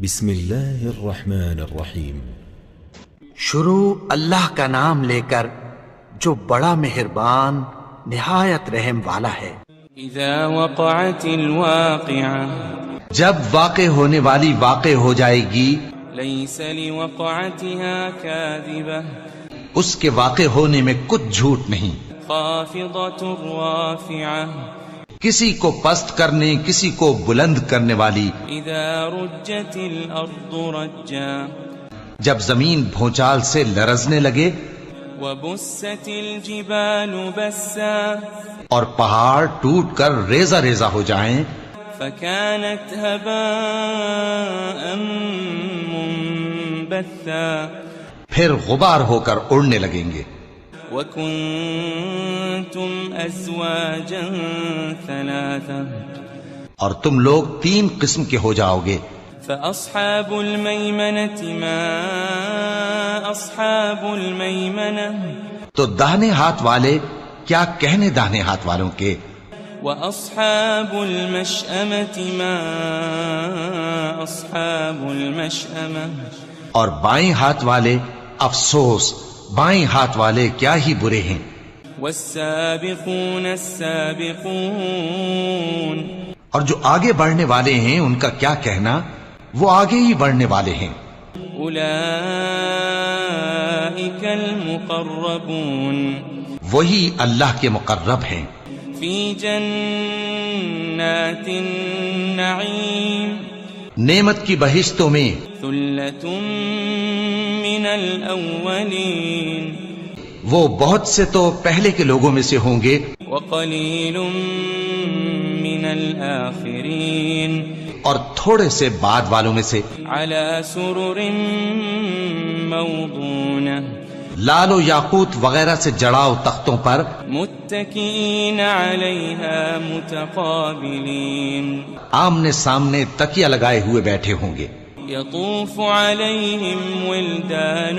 بسم اللہ الرحمن الرحیم۔ شروع اللہ کا نام لے کر جو بڑا مہربان نہایت رحم والا ہے۔ اذا وقعت الواقعہ، جب واقع ہونے والی واقع ہو جائے گی، لیس لوقعتها کاذبہ، اس کے واقع ہونے میں کچھ جھوٹ نہیں، خافضۃ رافعہ، کسی کو پست کرنے کسی کو بلند کرنے والی۔ اذا رجت الارض رجا، جب زمین بھونچال سے لرزنے لگے، وبست الجبال بسا، اور پہاڑ ٹوٹ کر ریزہ ریزہ ہو جائیں، فكانت هباء منبثا، پھر غبار ہو کر اڑنے لگیں گے۔ وكنتم ازواجا ثلاثا، اور تم لوگ 3 قسم کے ہو جاؤ گے۔ فأصحاب الميمنة ما أصحاب الميمنة، تو داہنے ہاتھ والے کیا کہنے داہنے ہاتھ والوں کے، وأصحاب المشأمة ما أصحاب المشأمة، اور بائیں ہاتھ والے افسوس، بائیں ہاتھ والے کیا ہی برے ہیں۔ والسابقون السابقون، اور جو آگے بڑھنے والے ہیں ان کا کیا کہنا، وہ آگے ہی بڑھنے والے ہیں۔ أولئك المقربون، وہی اللہ کے مقرب ہیں، في جنات النعيم، نعمت کی بہشتوں میں۔ ثلة من الأولين، وہ بہت سے تو پہلے کے لوگوں میں سے ہوں گے، وقليل من الآخرين، اور تھوڑے سے بعد والوں میں سے۔ على سرر موضونة، لال و یاقوت وغیرہ سے جڑاؤ تختوں پر، متكئين عليها متقابلين، آمنے سامنے تکیہ لگائے ہوئے بیٹھے ہوں گے۔ يطوف عليهم ولدان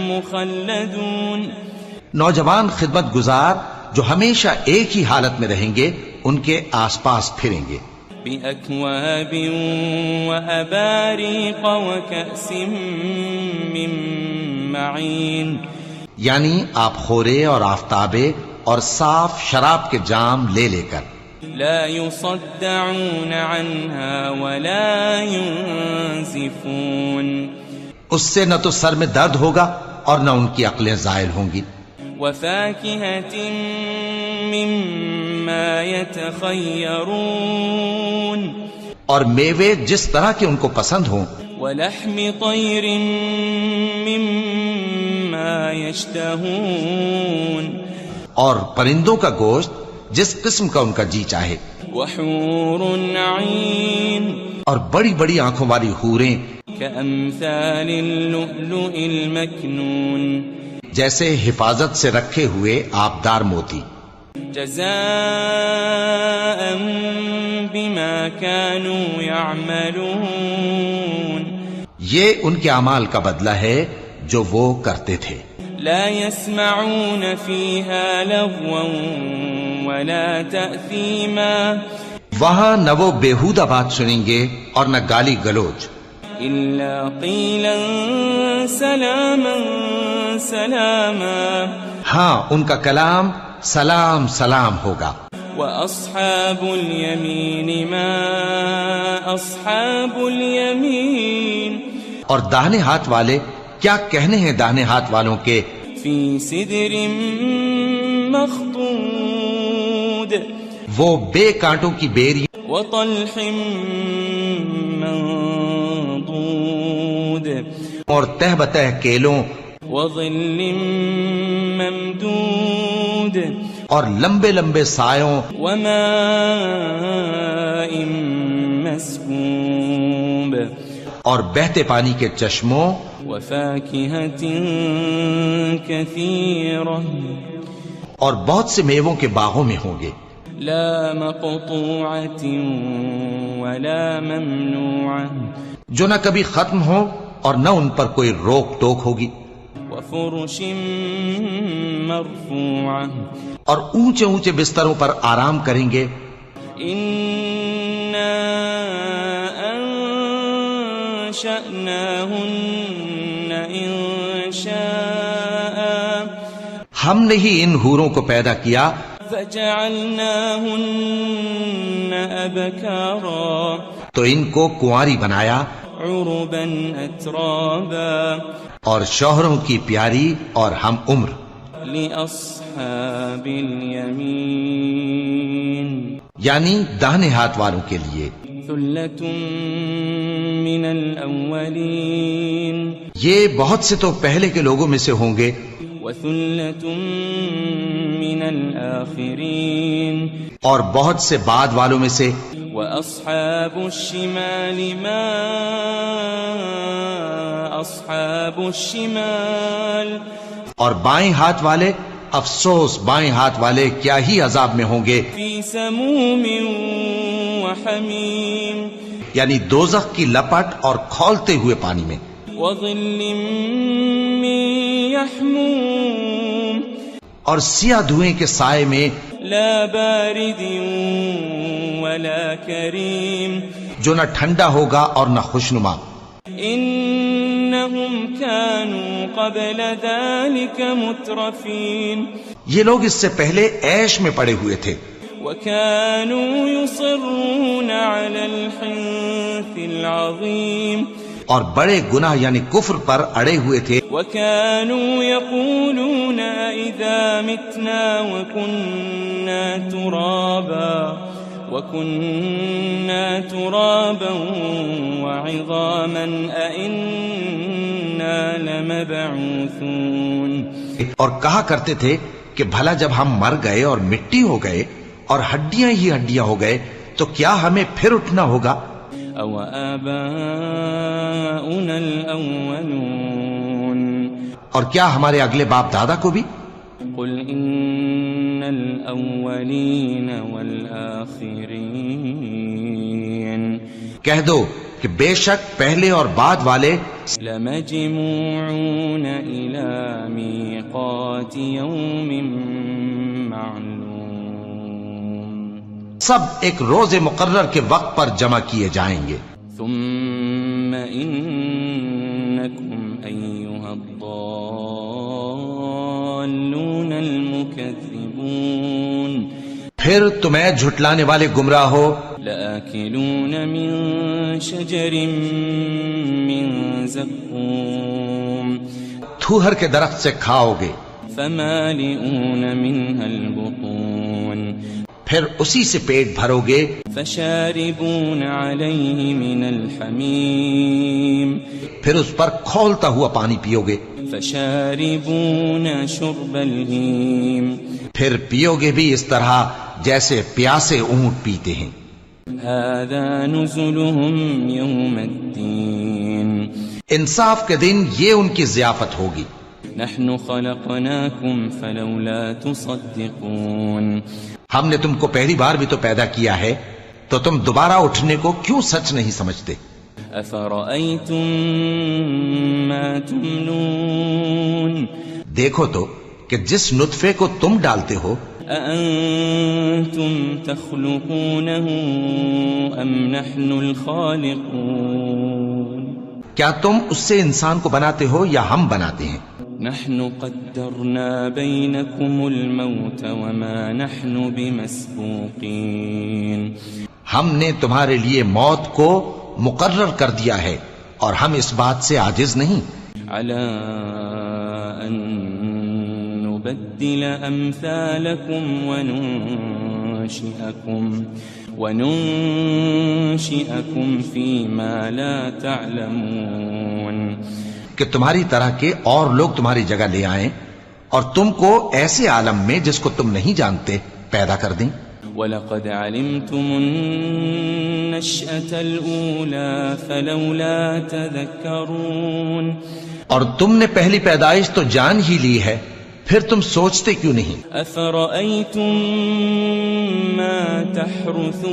مخلدون، نوجوان خدمت گزار جو ہمیشہ ایک ہی حالت میں رہیں گے ان کے آس پاس پھریں گے۔ بأكواب وأباريق وكأس من معين، یعنی آپ خورے اور آفتابے اور صاف شراب کے جام لے لے کر۔ لا يصدعون عنها ولا ينزفون، اس سے نہ تو سر میں درد ہوگا اور نہ ان کی عقلیں زائل ہوں گی۔ وفاكهة مما يتخيرون، اور میوے جس طرح کے ان کو پسند ہوں، ولحم طير مما يشتهون، اور پرندوں کا گوشت جس قسم کا ان کا جی چاہے، وحور عين، اور بڑی بڑی آنکھوں والی حوریں كأمثال اللؤلؤ المكنون، جیسے حفاظت سے رکھے ہوئے آبدار موتی۔ جزاء بما كانوا يعملون، یہ ان کے اعمال کا بدلہ ہے جو وہ کرتے تھے۔ لا يسمعون فيها لغوا ولا تأثيما، وہاں نہ وہ بیہودہ بات سنیں گے اور نہ گالی گلوچ، إلا قيلا سلاما سلاما، ہاں ان کا کلام سلام سلام ہوگا۔ وأصحاب اليمين ما أصحاب اليمين، اور داہنے ہاتھ والے کیا کہنے ہیں داہنے ہاتھ والوں کے، في سدر مخضود، وہ بے کانٹوں کی بیری وطلح منضود، اور تہ بتہ کیلوں وظل ممدود، اور لمبے لمبے سایوں، وماء مسكوب، اور بہتے پانی کے چشموں، وفاكهة كثيرة، اور بہت سے میووں کے باغوں میں ہوں گے، لا مقطوعة ولا ممنوعة، جو نہ کبھی ختم ہو اور نہ ان پر کوئی روک ٹوک ہوگی، وفرش مرفوعة، اور اونچے اونچے بستروں پر آرام کریں گے۔ أنشأناهن إنشاء ہم نے ہی ان حوروں کو پیدا کیا فجعلناهن أبكارا تو ان کو کنواری بنایا عربا أترابا اور شوہروں کی پیاری اور ہم عمر لأصحاب اليمين یعنی داہنے ہاتھ والوں کے لیے ثلة من الأولين یہ بہت سے تو پہلے کے لوگوں میں سے ہوں گے وثلة من الآخرين اور بہت سے بعد والوں میں سے وأصحاب الشمال ما أصحاب الشمال اور بائیں ہاتھ والے افسوس بائیں ہاتھ والے کیا ہی عذاب میں ہوں گے في سموم وحميم یعنی دوزخ کی لپٹ اور کھولتے ہوئے پانی میں وظل من يحموم اور سیاہ دھوئیں کے سائے میں لا بارد ولا كريم جو نہ ٹھنڈا ہوگا اور نہ خوشنما إنهم كانوا قبل ذلك مترفين یہ لوگ اس سے پہلے عیش میں پڑے ہوئے تھے وكانوا يصرون على الحنث العظيم اور بڑے گناہ یعنی کفر پر اڑے ہوئے تھے وكانوا يقولون إذا متنا وكنا ترابا وعظاما أئنا لمبعوثون اور کہا کرتے تھے کہ بھلا جب ہم مر گئے اور مٹی ہو گئے اور ہڈیاں ہی ہڈیاں ہو گئے تو کیا ہمیں پھر اٹھنا ہوگا أو آباؤنا الأولون اور کیا ہمارے اگلے باپ دادا کو بھی قل إن الأولين والآخرين کہہ دو کہ بے شک پہلے اور بعد والے لمجموعون إلى ميقات يوم معلوم سب ایک روز مقرر کے وقت پر جمع کیے جائیں گے ثم إنكم أيها الضالون المكذبون پھر تمہیں جھٹلانے والے گمراہ ہو لآكلون من شجر من زقوم تھوہر کے درخت سے کھاؤ گے فمالئون منها البطون پھر اسی سے پیٹ بھرو گے فشاربون عليه من الحميم پھر اس پر کھولتا ہوا پانی پیو گے فشاربون شرب الهيم پھر پیو گے بھی اس طرح جیسے پیاسے اونٹ پیتے ہیں هذا نزلهم يوم الدين انصاف کے دن یہ ان کی ضیافت ہوگی نحن خلقناكم فلولا تصدقون ہم نے تم کو پہلی بار بھی تو پیدا کیا ہے تو تم دوبارہ اٹھنے کو کیوں سچ نہیں سمجھتے أفرأيتم ما تمنون دیکھو تو کہ جس نطفے کو تم ڈالتے ہو أأنتم تخلقونه أم نحن الخالقون کیا تم اس سے انسان کو بناتے ہو یا ہم بناتے ہیں نحن قدرنا بينكم الموت وما نحن بمسبوقين ہم نے تمہارے لیے موت کو مقرر کر دیا ہے اور ہم اس بات سے عاجز نہیں على أن نبدل أمثالكم وننشئكم فيما لا تعلمون کہ تمہاری طرح کے اور لوگ تمہاری جگہ لے آئیں اور تم کو ایسے عالم میں جس کو تم نہیں جانتے پیدا کر دیں وَلَقَدْ عَلِمْتُمُ النَّشْأَةَ الْأُولَى فَلَوْلَا تَذَكَّرُونَ اور تم نے پہلی پیدائش تو جان ہی لی ہے پھر تم سوچتے کیوں نہیں أَفَرَأَيْتُم مَّا تَحْرُثُونَ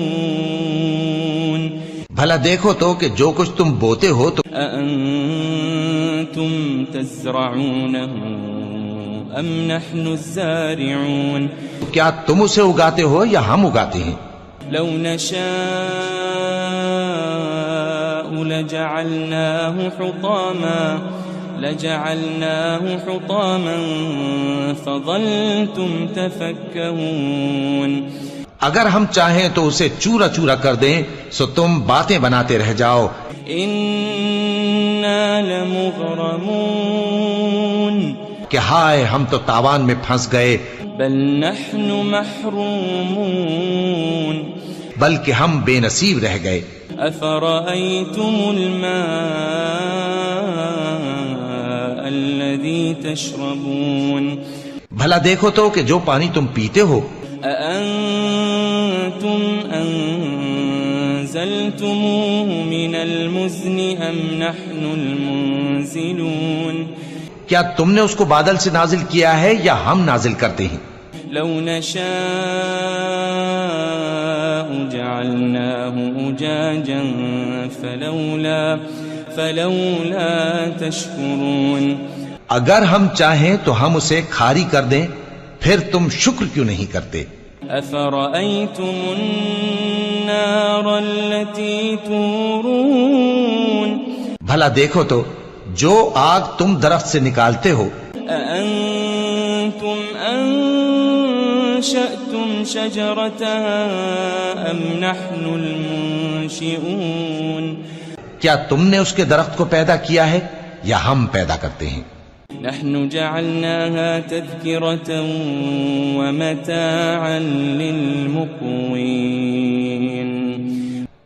بھلا دیکھو تو کہ جو کچھ تم بوتے ہو تو أَأَنتُمْ تَزْرَعُونَهُ أَمْ نَحْنُ الزَّارِعُونَ کیا تم اسے اگاتے ہو یا ہم اگاتے ہیں لَوْ نَشَاءُ لجعلناه حطاما فظلتم تفكهون. اگر ہم چاہیں تو اسے چورا چورا کر دیں سو تم باتیں بناتے رہ جاؤ. انا لمغرمون. کہ ہائے ہم تو تاوان میں پھنس گئے. بل نحن محرومون. بلکہ ہم بے نصیب رہ گئے. افرأيتم الماء الذي تشربون. بھلا دیکھو تو کہ جو پانی تم پیتے ہو. أأنتم أنزلتموه من المزن أم نحن المنزلون. کیا تم نے اس کو بادل سے نازل کیا ہے یا ہم نازل کرتے ہیں؟ لو نشاء جعلناه أجاجا فلولا تشكرون. اگر ہم چاہیں تو ہم اسے کھاری کر دیں پھر تم شکر کیوں نہیں کرتے؟ أفرأيتم النار التي تورون. بھلا دیکھو تو جو آگ تم درخت سے نکالتے ہو. أأنتم أنشأتم شجرتها أم نحن المنشئون. کیا تم نے اس کے درخت کو پیدا کیا ہے یا ہم پیدا کرتے ہیں؟ نحن جعلناها تذكرة ومتاعا للمقوين.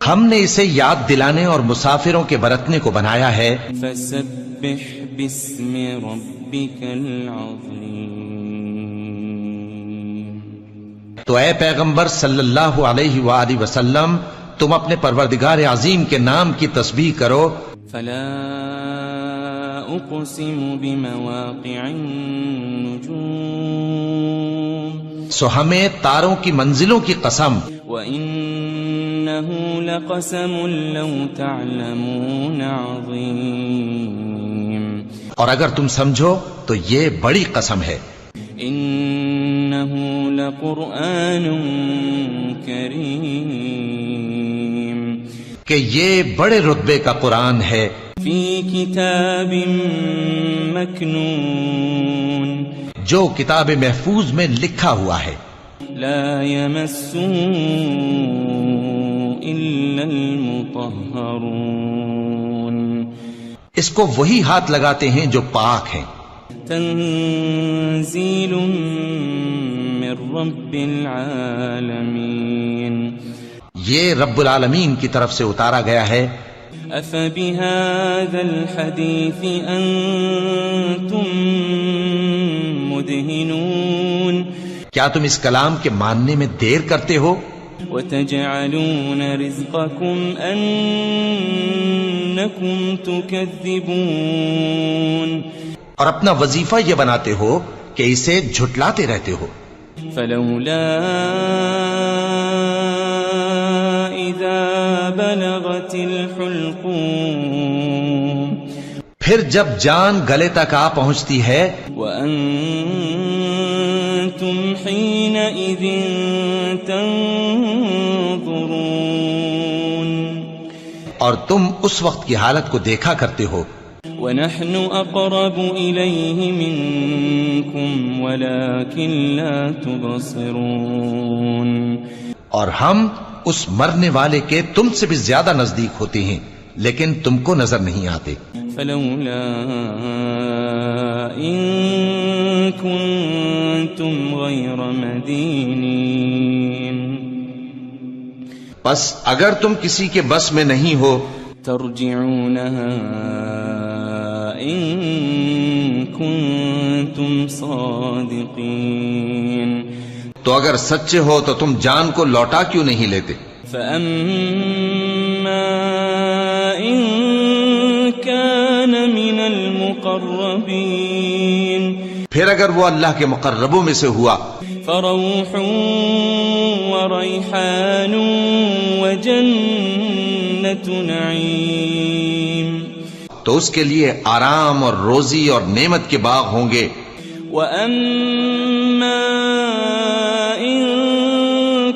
ہم نے اسے یاد دلانے اور مسافروں کے برتنے کو بنایا ہے. فسبح باسم ربك العظيم. تو اے پیغمبر صلی اللہ علیہ وآلہ وسلم تم اپنے پروردگار عظیم کے نام کی تسبیح کرو. فلا اقسم بمواقع النجوم. سو ہمیں تاروں کی منزلوں کی قسم. وإنه لقسم لو تعلمون عظيم. اور اگر تم سمجھو تو یہ بڑی قسم ہے. إنه لقرآن كريم. کہ یہ بڑے رتبے کا قرآن ہے. في كتاب مكنون. جو کتاب محفوظ میں لکھا ہوا ہے. لا يمسه إلا المطهرون. اس کو وہی ہاتھ لگاتے ہیں جو پاک ہیں. تنزيل من رب العالمين. یہ رب العالمین کی طرف سے اتارا گیا ہے. أفبهذا الحديث أنتم مدهنون. کیا تم اس کلام کے ماننے میں دیر کرتے ہو؟ وتجعلون رزقكم أنكم تكذبون. اور اپنا وظیفہ یہ بناتے ہو کہ اسے جھٹلاتے رہتے ہو. فلولا إذا بلغت الحلقوم. پھر جب جان گلے تک آ پہنچتی ہے. وأنتم حينئذ تنظرون. اور تم اس وقت کی حالت کو دیکھا کرتے ہو. ونحن أقرب إليه منكم ولكن لا تبصرون. اور ہم اس مرنے والے کے تم سے بھی زیادہ نزدیک ہوتے ہیں لیکن تم کو نظر نہیں آتے. فلولا إن كنتم غير مدينين. بس اگر تم کسی کے بس میں نہیں ہو ترجعونها إن كنتم صادقين. تو اگر سچے ہو تو تم جان کو لوٹا کیوں نہیں لیتے؟ فأما إن كان من المقربين. پھر اگر وہ اللہ کے مقربوں میں سے ہوا فروح وريحان وجنة نعيم. تو اس کے لیے آرام اور روزی اور نعمت کے باغ ہوں گے. وأما إن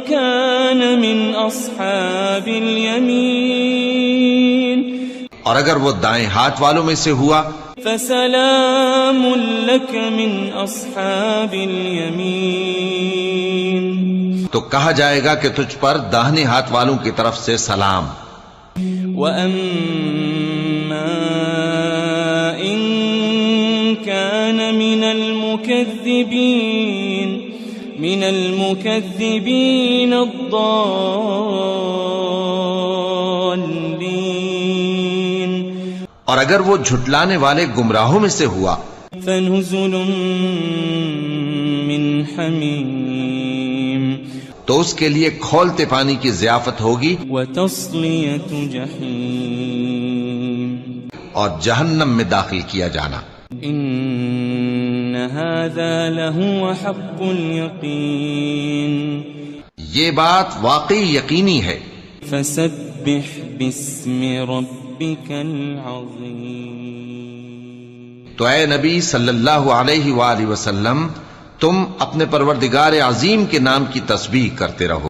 كان من أصحاب اليمين. اور اگر وہ دائیں ہاتھ والوں میں سے ہوا فسلام لك من أصحاب اليمين تو کہا جائے گا کہ تجھ پر داہنے ہاتھ والوں کی طرف سے سلام. وأما إن كان من المكذبين الضالين اور اگر وہ جھٹلانے والے گمراہوں میں سے ہوا فنزل من حمیم تو اس کے لیے کھولتے پانی کی ضیافت ہوگی وتصلیۃ جحیم اور جہنم میں داخل کیا جانا. ان هذا لهو حق اليقین یہ بات واقعی یقینی ہے. فسبح باسم ربك العظیم تو اے نبی صلی اللہ علیہ وآلہ وسلم تم اپنے پروردگار عظیم کے نام کی تسبیح کرتے رہو.